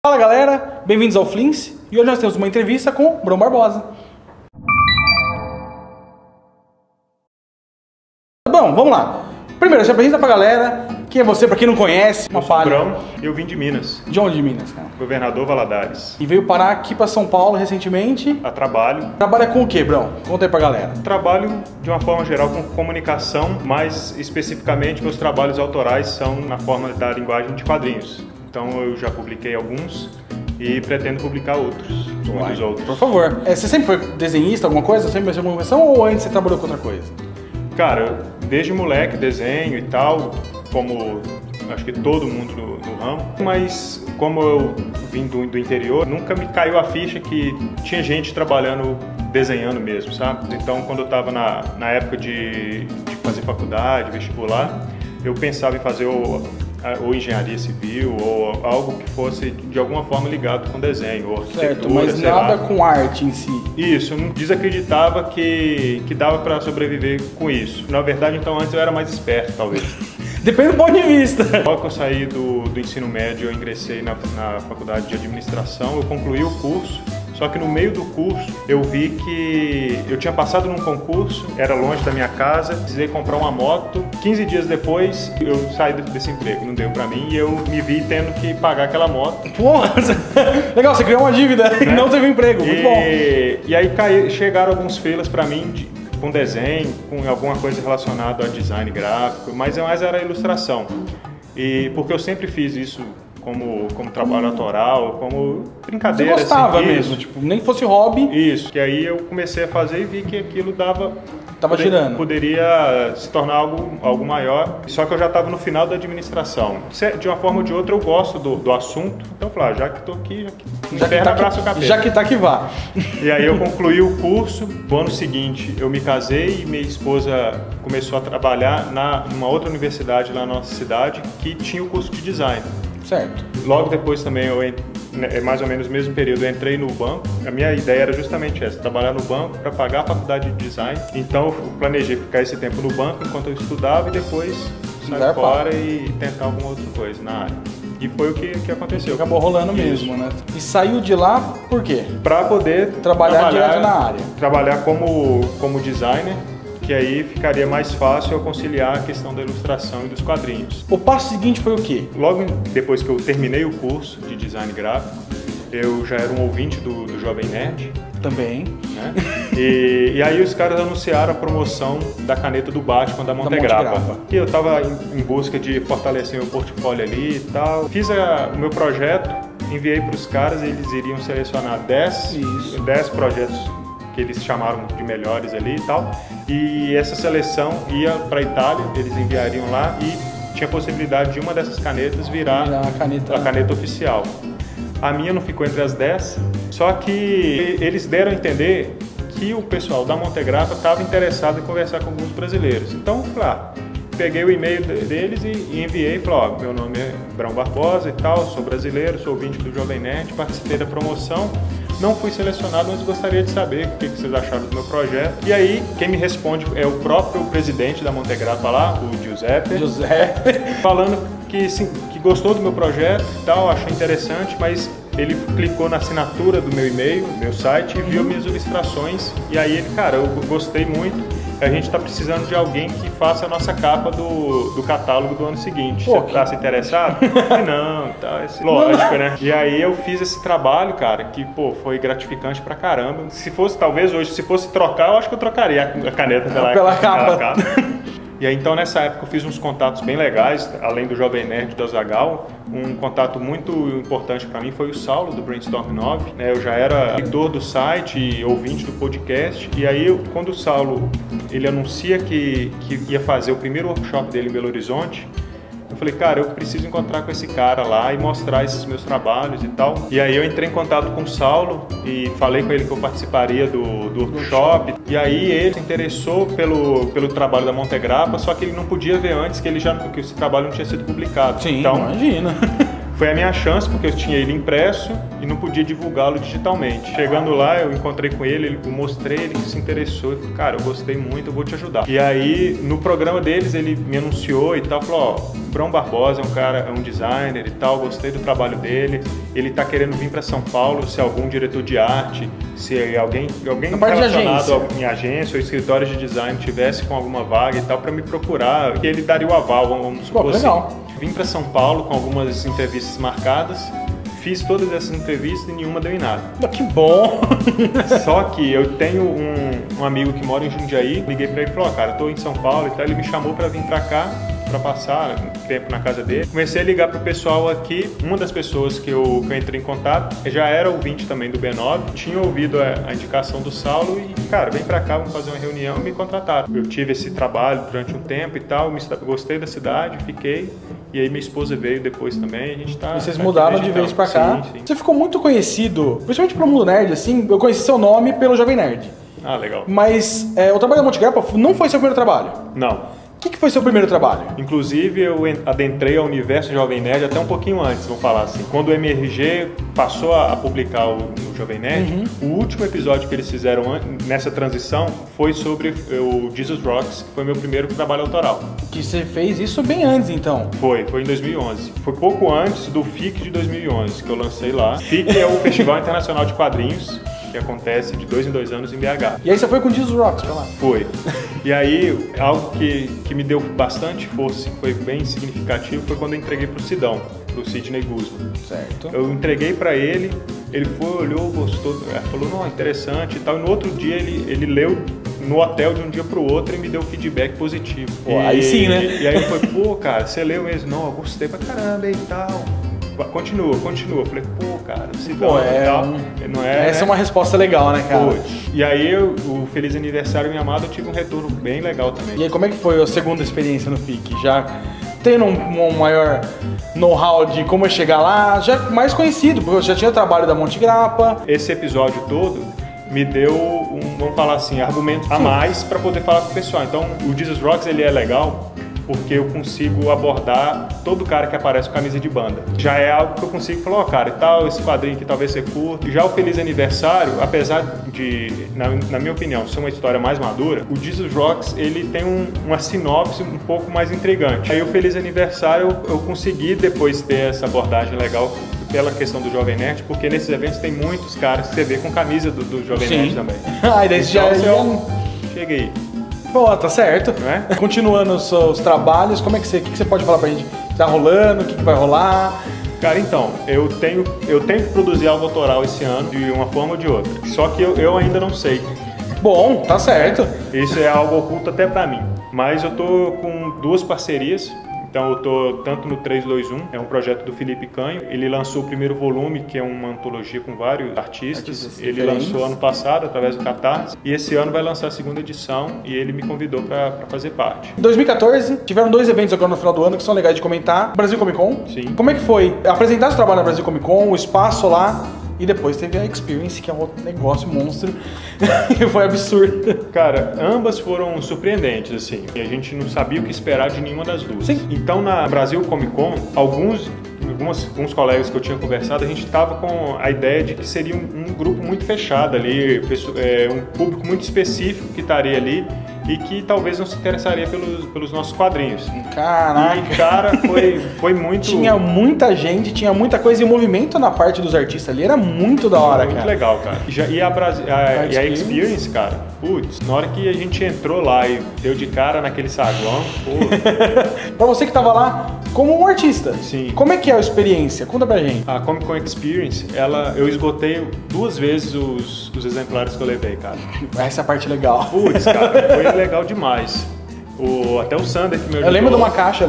Fala galera, bem-vindos ao Flins e hoje nós temos uma entrevista com o Brão Barbosa. Bom, vamos lá. Primeiro, se apresenta pra galera. Quem é você, pra quem não conhece? Eu sou o Brão, eu vim de Minas. De onde de Minas, cara? Governador Valadares. E veio parar aqui pra São Paulo recentemente. A trabalho. Trabalha com o que, Brão? Conta aí pra galera. Trabalho, de uma forma geral, com comunicação, mais especificamente meus trabalhos autorais são na forma da linguagem de quadrinhos. Então eu já publiquei alguns e pretendo publicar outros, muitos outros. Por favor. Você sempre foi desenhista, alguma coisa? Sempre mexeu com animação ou antes você trabalhou com outra coisa? Cara, desde moleque, desenho e tal, como acho que todo mundo no ramo, mas como eu vim do interior, nunca me caiu a ficha que tinha gente trabalhando, desenhando mesmo, sabe? Então, quando eu estava na época de fazer faculdade, vestibular, eu pensava em fazer ou engenharia civil, ou algo que fosse de alguma forma ligado com desenho, ou arquitetura, certo, mas nada com arte em si. Isso, eu não desacreditava que dava para sobreviver com isso. Na verdade, então, antes eu era mais esperto, talvez. Depende do ponto de vista. Logo que eu saí do ensino médio, eu ingressei na faculdade de administração, eu concluí o curso. Só que no meio do curso eu vi que eu tinha passado num concurso, era longe da minha casa, precisei comprar uma moto. 15 dias depois eu saí desse emprego, não deu pra mim e eu me vi tendo que pagar aquela moto. Porra, legal, você criou uma dívida e não teve emprego, muito bom. E aí chegaram alguns freelas pra mim com desenho, com alguma coisa relacionada a design gráfico, mas mais era ilustração. E porque eu sempre fiz isso como trabalho autoral, como brincadeira. Você gostava assim, mesmo, tipo, nem fosse hobby. Isso, que aí eu comecei a fazer e vi que aquilo girando. Poderia se tornar algo maior, só que eu já estava no final da administração. De uma forma ou de outra eu gosto do assunto, então eu falei, já que estou aqui, abraço o capeta. Já que tá que vá. E aí eu concluí o curso, no ano seguinte eu me casei e minha esposa começou a trabalhar numa outra universidade lá na nossa cidade que tinha o curso de design. Certo. Logo depois também, mais ou menos no mesmo período, eu entrei no banco. A minha ideia era justamente essa, trabalhar no banco para pagar a faculdade de design. Então eu planejei ficar esse tempo no banco enquanto eu estudava e depois sair fora e tentar alguma outra coisa na área. E foi o que aconteceu. Acabou rolando mesmo, né? E saiu de lá por quê? Para poder trabalhar direto na área. Trabalhar como designer, que aí ficaria mais fácil eu conciliar a questão da ilustração e dos quadrinhos. O passo seguinte foi o quê? Logo depois que eu terminei o curso de design gráfico, eu já era um ouvinte do Jovem Nerd. Também. Né? E aí os caras anunciaram a promoção da caneta do Batman da Montegrappa. E eu estava em busca de fortalecer meu portfólio ali e tal. Fiz o meu projeto, enviei para os caras e eles iriam selecionar 10 projetos que eles chamaram de melhores ali e tal, e essa seleção ia para a Itália, eles enviariam lá e tinha a possibilidade de uma dessas canetas virar a caneta oficial. A minha não ficou entre as 10, só que eles deram a entender que o pessoal da Montegrappa estava interessado em conversar com alguns brasileiros. Então, peguei o e-mail deles e enviei, falei, meu nome é Brão Barbosa e tal, sou brasileiro, sou ouvinte do Jovem Nerd, participei da promoção, não fui selecionado, mas gostaria de saber o que vocês acharam do meu projeto. E aí, quem me responde é o próprio presidente da Montegrappa lá, o Giuseppe, falando que gostou do meu projeto e tal, achou interessante, mas ele clicou na assinatura do meu e-mail, do meu site, e viu minhas ilustrações. E aí ele, eu gostei muito. A gente está precisando de alguém que faça a nossa capa do catálogo do ano seguinte. Você está se interessado? Não, tá, lógico, né? E aí eu fiz esse trabalho, cara, que, foi gratificante pra caramba. Se fosse, talvez hoje, se fosse trocar, eu acho que eu trocaria a caneta pela capa. E aí, então, nessa época, eu fiz uns contatos bem legais, além do Jovem Nerd do Azaghal. Um contato muito importante para mim foi o Saulo, do Brainstorm 9. Eu já era leitor do site e ouvinte do podcast. E aí, quando o Saulo ele anuncia que ia fazer o primeiro workshop dele em Belo Horizonte, eu falei, eu preciso encontrar com esse cara lá e mostrar esses meus trabalhos e tal. E aí eu entrei em contato com o Saulo e falei com ele que eu participaria do workshop. E aí ele se interessou pelo trabalho da Montegrappa, só que ele não podia ver antes que esse trabalho não tinha sido publicado. Sim, então, imagina. Foi a minha chance, porque eu tinha ele impresso e não podia divulgá-lo digitalmente. Chegando lá, eu encontrei com ele, eu mostrei, ele se interessou e falou, cara, eu gostei muito, eu vou te ajudar. E aí, no programa deles, ele me anunciou e tal, falou, ó, o Brão Barbosa é um cara, é um designer e tal, gostei do trabalho dele, ele tá querendo vir para São Paulo, se algum diretor de arte, se alguém relacionado em agência ou escritório de design tivesse com alguma vaga e tal, para me procurar, que ele daria o aval, vamos supor assim. Legal. Vim para São Paulo com algumas entrevistas marcadas, fiz todas essas entrevistas e nenhuma deu em nada. Que bom! Só que eu tenho um amigo que mora em Jundiaí, liguei para ele e falou, cara, eu tô em São Paulo e tal, ele me chamou para vir para cá, para passar um tempo na casa dele. Comecei a ligar pro pessoal aqui, uma das pessoas que eu entrei em contato já era ouvinte também do B9, tinha ouvido a indicação do Saulo e, cara, vem pra cá, vamos fazer uma reunião e me contrataram. Eu tive esse trabalho durante um tempo e tal, gostei da cidade, fiquei, e aí minha esposa veio depois também, a gente tá... E vocês mudaram de vez pra cá. Sim. Você ficou muito conhecido, principalmente pro mundo nerd, assim, eu conheci seu nome pelo Jovem Nerd. Ah, legal. Mas o trabalho da Monte Grappa não foi seu primeiro trabalho? Não. O que foi seu primeiro trabalho? Inclusive, eu adentrei ao universo Jovem Nerd até um pouquinho antes, vamos falar assim. Quando o MRG passou a publicar o Jovem Nerd, o último episódio que eles fizeram nessa transição foi sobre o Jesus Rocks, que foi meu primeiro trabalho autoral. Que você fez isso bem antes, então? Foi em 2011. Foi pouco antes do FIC de 2011, que eu lancei lá. FIC é o Festival Internacional de Quadrinhos, que acontece de 2 em 2 anos em BH. E aí você foi com Jesus Rocks pra lá? Foi. E aí, algo que me deu bastante força, que foi bem significativo, foi quando eu entreguei pro Sidão, pro Sidney Guzman. Certo. Eu entreguei pra ele, ele foi, olhou, gostou, falou, não, interessante e tal. E no outro dia, ele leu no hotel de um dia pro outro e me deu feedback positivo. Pô, aí sim, né? E aí ele foi, pô, cara, você leu mesmo? Não, eu gostei pra caramba e tal. Continua. Eu falei, pô, cara, se dá e tal. Não é, essa é uma resposta legal, né, cara? Pô, e aí, o Feliz Aniversário, minha amada, eu tive um retorno bem legal também. E aí, como é que foi a segunda experiência no FIC? Já tendo um maior know-how de como é chegar lá, já mais conhecido, porque eu já tinha trabalho da Monte Grappa. Esse episódio todo me deu, vamos falar assim, argumentos a mais para poder falar com o pessoal. Então, o Jesus Rocks, ele é legal porque eu consigo abordar todo cara que aparece com camisa de banda. Já é algo que eu consigo falar, ó, cara, e tal, esse quadrinho que talvez você curta. Já o Feliz Aniversário, apesar de, na minha opinião, ser uma história mais madura, o Jesus Rocks, ele tem uma sinopse um pouco mais intrigante. Aí o Feliz Aniversário, eu consegui depois ter essa abordagem legal pela questão do Jovem Nerd, porque nesses eventos tem muitos caras que você vê com camisa do Jovem Nerd também. Ah, daí já cheguei. Pô, tá certo. Não é? Continuando os seus trabalhos, como é que você pode falar pra gente? Tá rolando? O que vai rolar? Cara, então, eu tenho que produzir algo autoral esse ano, de uma forma ou de outra. Só que eu ainda não sei. Bom, tá certo. Isso é algo oculto até pra mim. Mas eu tô com 2 parcerias. Então eu tô tanto no 321, é um projeto do Felipe Canho. Ele lançou o primeiro volume, que é uma antologia com vários artistas. Ele lançou ano passado, através do Catarse. E esse ano vai lançar a segunda edição e ele me convidou para fazer parte. Em 2014, tiveram 2 eventos agora no final do ano que são legais de comentar. Brasil Comic Con. Sim. Como é que foi apresentar seu trabalho na Brasil Comic Con, o espaço lá? E depois teve a Experience, que é um outro negócio monstro. E foi absurdo. Cara, ambas foram surpreendentes, assim. E a gente não sabia o que esperar de nenhuma das duas. Sim. Então, na Brasil Comic Con, alguns colegas que eu tinha conversado, a gente estava com a ideia de que seria um grupo muito fechado ali, um público muito específico que estaria ali e que talvez não se interessaria pelos nossos quadrinhos. Caraca! E, cara, foi muito... Tinha muita gente, tinha muita coisa e o movimento na parte dos artistas ali era muito da hora, muito cara. Muito legal, cara. E a Experience, cara, putz, na hora que a gente entrou lá e deu de cara naquele saguão, pô... Pra você que tava lá como um artista, sim. Como é que é a experiência? Conta pra gente. A Comic Con Experience, eu esgotei 2 vezes os exemplares que eu levei, cara. Essa é a parte legal. Putz, cara, foi legal demais. Até o Sander que me ajudou. Eu lembro de uma caixa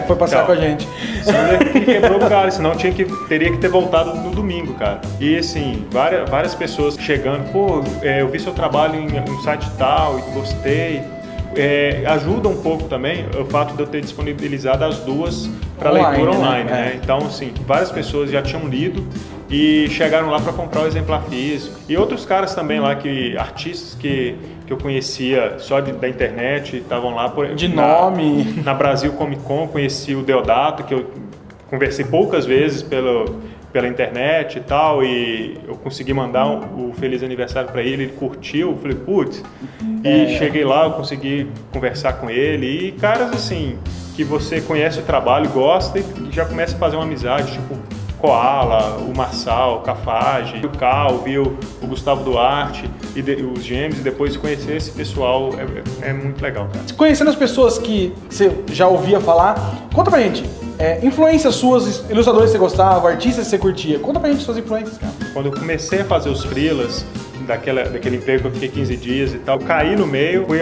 que foi passear com a gente. O Sander que quebrou o cara, senão teria que ter voltado no domingo, cara. E assim, várias pessoas chegando, pô, eu vi seu trabalho em um site tal e gostei. Ajuda um pouco também o fato de eu ter disponibilizado as 2 para leitura online, né? Então, assim, várias pessoas já tinham lido e chegaram lá para comprar o exemplar físico. E outros caras também lá, artistas que eu conhecia só da internet, estavam lá. De nome. Na Brasil Comic Con, conheci o Deodato, que eu conversei poucas vezes pela internet e tal, e eu consegui mandar o feliz aniversário para ele curtiu, eu falei, putz, e cheguei lá, eu consegui conversar com ele, e caras assim, que você conhece o trabalho, gosta e já começa a fazer uma amizade, tipo Koala, o Marçal, o Cafage, o Cal, viu o Gustavo Duarte, os Gêmeos, e depois conhecer esse pessoal é muito legal, cara. Conhecendo as pessoas que você já ouvia falar, conta pra gente, influências suas, ilustradores que você gostava, artistas que você curtia, conta pra gente suas influências, cara. Quando eu comecei a fazer os freelas, daquele emprego que eu fiquei 15 dias e tal, eu caí no meio, fui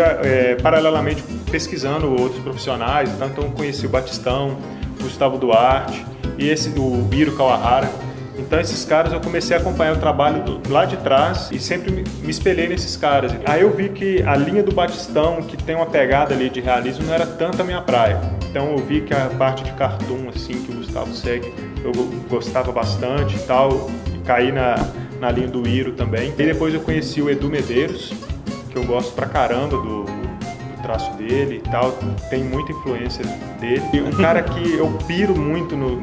paralelamente pesquisando outros profissionais, então eu conheci o Batistão, o Gustavo Duarte e o Hiro Kawahara. Então esses caras eu comecei a acompanhar o trabalho lá de trás e sempre me espelhei nesses caras. Aí eu vi que a linha do Batistão, que tem uma pegada ali de realismo, não era tanto a minha praia. Então eu vi que a parte de cartoon assim que o Gustavo segue, eu gostava bastante e tal, e caí na linha do Hiro também. E depois eu conheci o Edu Medeiros, que eu gosto pra caramba do traço dele e tal, tem muita influência dele. E um cara que eu piro muito no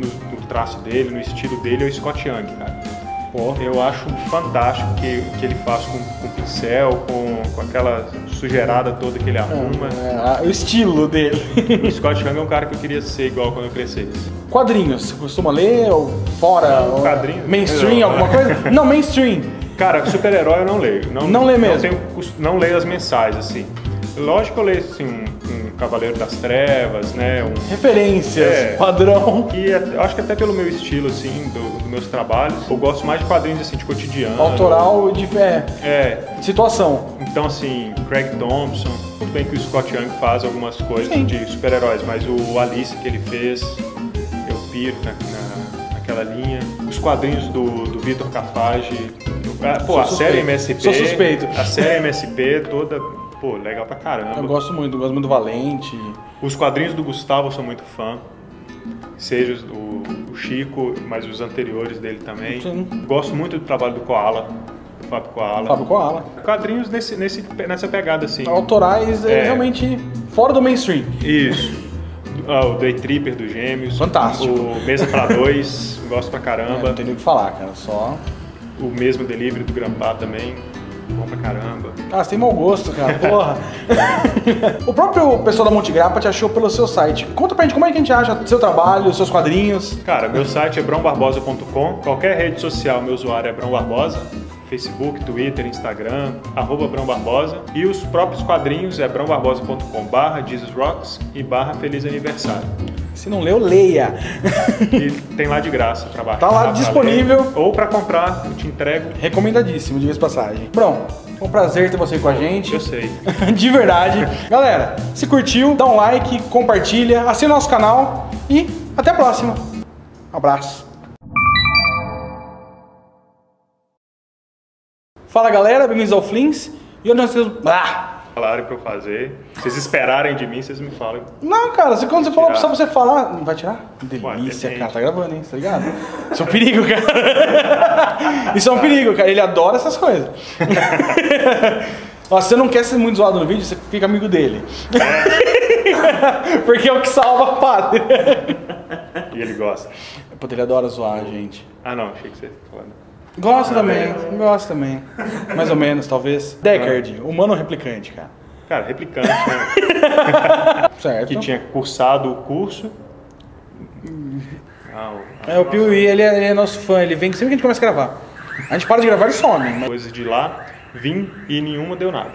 traço dele, no estilo dele, é o Scott Young, cara. Eu acho fantástico o que ele faz com pincel, com aquela sujeirada toda que ele arruma. O estilo dele. O Scott Young é um cara que eu queria ser igual quando eu crescesse. Quadrinhos, você costuma ler ou fora? Não, quadrinhos. Mainstream, alguma coisa? Não, mainstream. Cara, super-herói eu não leio. Não lê mesmo? Não leio as mensais, assim. Lógico que eu leio assim, um Cavaleiro das Trevas, né? Referências, padrão. E eu acho que até pelo meu estilo, assim, dos meus trabalhos, eu gosto mais de quadrinhos assim, de cotidiano. Autoral de situação. Então, assim, Craig Thompson, tudo bem que o Scott Young faz algumas coisas de super-heróis, mas o Alice que ele fez, eu piro naquela linha. Os quadrinhos do Vitor Cafage, a série MSP. Sou suspeito. A série MSP toda. Pô, legal pra caramba. Eu gosto muito do Valente. Os quadrinhos do Gustavo eu sou muito fã. Seja o Chico, mas os anteriores dele também. Sim. Gosto muito do trabalho do Koala, do Fábio Koala. Fábio Koala. Quadrinhos nessa pegada, assim. Autorais realmente fora do mainstream. Isso. O Day Tripper dos Gêmeos. Fantástico. O Mesa pra Dois, gosto pra caramba. Não tem nem o que falar, cara. Só. O mesmo Delivery do Grampá também. Bom pra caramba. Você tem mau gosto, cara. Porra. O próprio pessoal da Monte Grappa te achou pelo seu site. Conta pra gente como é que a gente acha seu trabalho, seus quadrinhos. Cara, meu site é brãobarbosa.com. Qualquer rede social, meu usuário é Brão Barbosa. Facebook, Twitter, Instagram, @brãobarbosa. E os próprios quadrinhos é brãobarbosa.com/JesusRocks e /Feliz Aniversário. Se não leu, leia. E tem lá de graça pra baixar. Tá lá disponível. Ler. Ou pra comprar, eu te entrego. Recomendadíssimo, de vez passagem. Pronto, foi um prazer ter você com a gente. Eu sei. De verdade. Galera, se curtiu, dá um like, compartilha, assina o nosso canal e até a próxima. Um abraço. Fala galera, bem-vindos ao Flins. E hoje nós temos... Falaram pra eu fazer. Se vocês esperarem de mim, vocês me falam. Não, cara, quando você falou só você falar... Não vai tirar? Delícia, cara, tá gravando, hein? Tá ligado? Isso é um perigo, cara. Isso é um perigo, cara. Ele adora essas coisas. Ó, se você não quer ser muito zoado no vídeo, você fica amigo dele. Porque é o que salva a pátria. E ele gosta. Ele adora zoar a gente. Ah, não, achei que você falando. Gosto também. Mais ou menos, talvez. Deckard, humano replicante, cara. Cara, replicante, né? Certo. Que tinha cursado o curso. O Piuí, ele é nosso fã, ele vem sempre que a gente começa a gravar. A gente para de gravar e some. Coisas de lá, vim e nenhuma deu nada.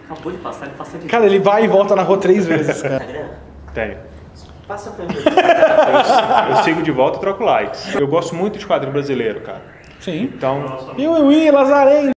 Acabou de passar, ele passa de... Cara, ele vai e volta na rua 3 vezes, cara. Tenho. Passa pra mim. Eu sigo de volta e troco likes. Eu gosto muito de quadrinho brasileiro, cara. Sim. Então... Piuí, Lazarém.